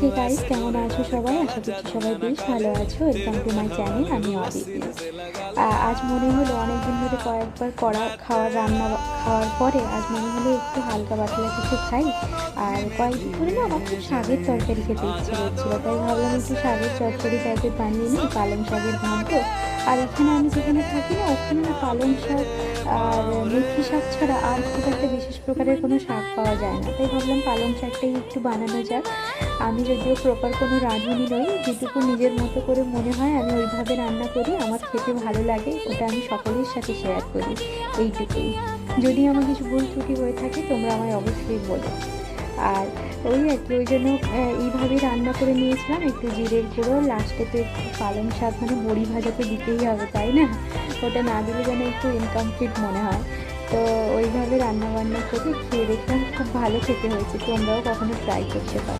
Hey guys, কেমন আছো সবাই? আশা করছি সবাই বেশ ভালো আছো। ওয়েলকাম টু মাই চ্যানেল, আমি অদিতি। আজ মনে হলো অনেকদিন ধরে কয়েকবার খাওয়ার পরে আজ মনে হলো একটু হালকা পাতলা কিছু খাই। আর কয়েকদিন ধরে না আমার খুব শাকের তরকারি খেতে ইচ্ছে করছিল, তাই ভাবলাম একটু শাকের চচ্চড়ি টাইপের বানিয়ে নিই, পালং শাকের ঘন্ট। আর এখানে আমি যেখানে থাকি না, ওখানে না পালং শাক আর মেথি শাক ছাড়া আর খুব একটা বিশেষ প্রকারের কোনো শাক পাওয়া যায় না, তাই ভাবলাম পালং শাকটাই একটু বানানো যাক। আমি যদিও প্রপার কোনো রাঁধুনি নই, যেটুকু নিজের মতো করে মনে হয় আমি ওইভাবে রান্না করি, আমার খেতে ভালো লাগে, ওটা আমি সকলের সাথে শেয়ার করি, এইটুকুই। যদি আমার কিছু ভুল ত্রুটি হয়ে থাকে তোমরা আমায় অবশ্যই বলো। আর ওই আর কি, ওই জন্য এইভাবেই রান্না করে নিয়েছিলাম, একটু জিরের গুঁড়ো, লাস্টে তো একটু পালং শাক মানে বড়ি ভাজা তো দিতেই হবে, তাই না? ওটা না দিলে যেন একটু ইনকমপ্লিট মনে হয়। তো ওইভাবে রান্না বান্না করে খেয়ে দেখলাম, খুব ভালো খেতে হয়েছে। তোমরাও কখনো ট্রাই করতে পারো।